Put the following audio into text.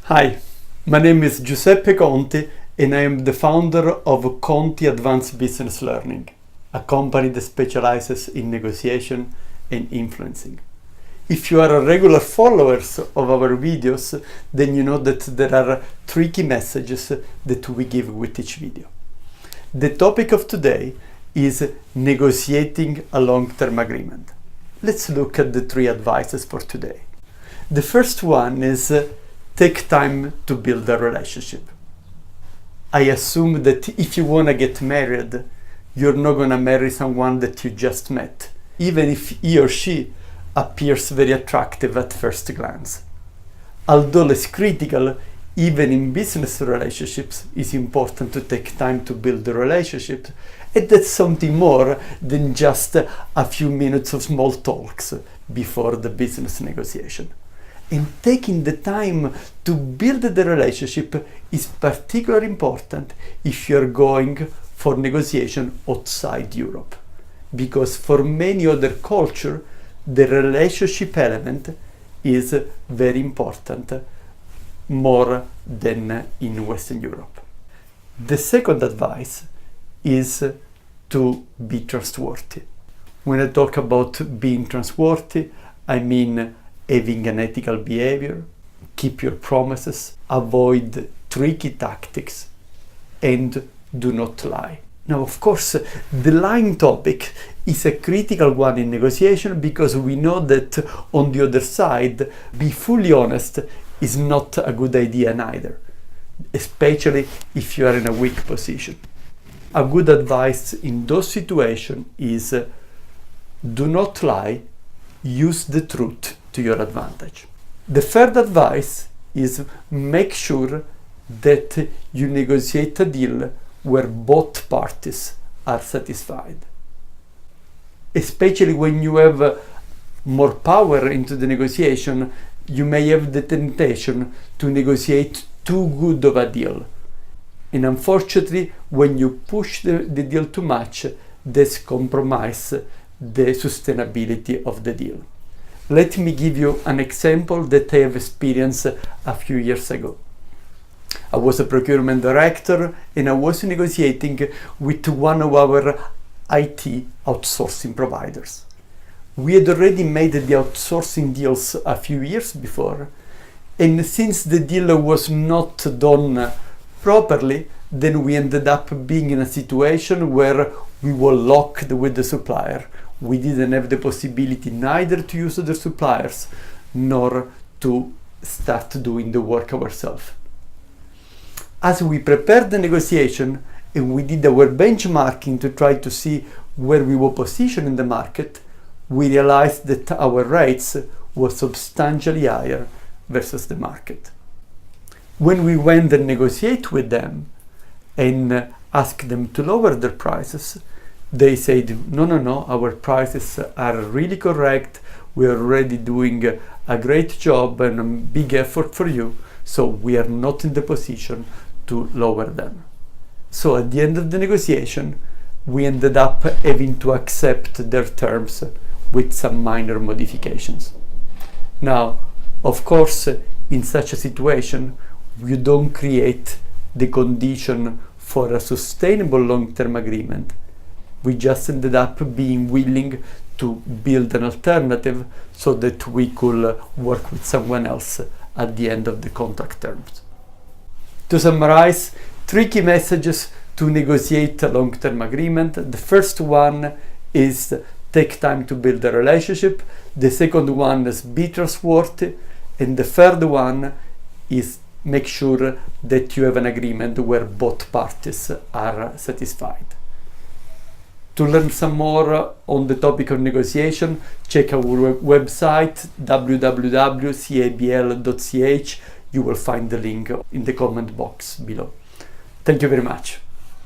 Hi, my name is Giuseppe Conti and I am the founder of Conti Advanced Business Learning, a company that specializes in negotiation and influencing. If you are a regular follower of our videos, then you know that there are 3 key messages that we give with each video. The topic of today is negotiating a long-term agreement. Let's look at the 3 advices for today. The first one is take time to build a relationship. I assume that if you want to get married, you're not going to marry someone that you just met, even if he or she appears very attractive at first glance. Although less critical, even in business relationships, it's important to take time to build the relationship, and that's something more than just a few minutes of small talks before the business negotiation. And taking the time to build the relationship is particularly important if you're going for negotiation outside Europe. Because for many other cultures, the relationship element is very important, more than in Western Europe. The second advice is to be trustworthy. When I talk about being trustworthy, I mean having an ethical behavior, keep your promises, avoid tricky tactics, and do not lie. Now, of course, the lying topic is a critical one in negotiation because we know that on the other side, be fully honest is not a good idea neither, especially if you are in a weak position. A good advice in those situations is do not lie, use the truth to your advantage. The third advice is make sure that you negotiate a deal where both parties are satisfied. Especially when you have more power into the negotiation, you may have the temptation to negotiate too good of a deal. And unfortunately, when you push the deal too much, this compromises the sustainability of the deal. Let me give you an example that I have experienced a few years ago. I was a procurement director and I was negotiating with one of our IT outsourcing providers. We had already made the outsourcing deals a few years before, and since the deal was not done properly, then we ended up being in a situation where we were locked with the supplier. We didn't have the possibility neither to use other suppliers nor to start doing the work ourselves. As we prepared the negotiation and we did our benchmarking to try to see where we were positioned in the market, we realized that our rates were substantially higher versus the market. When we went and negotiate with them and asked them to lower their prices, they said, no, our prices are really correct. We are already doing a great job and a big effort for you, so we are not in the position to lower them. So at the end of the negotiation, we ended up having to accept their terms with some minor modifications. Now, of course, in such a situation, you don't create the condition for a sustainable long-term agreement. We just ended up being willing to build an alternative so that we could work with someone else at the end of the contract terms. To summarize, 3 key messages to negotiate a long-term agreement. The first one is take time to build a relationship. The second one is be trustworthy. And the third one is make sure that you have an agreement where both parties are satisfied. To learn some more on the topic of negotiation, check our website www.cabl.ch. You will find the link in the comment box below. Thank you very much.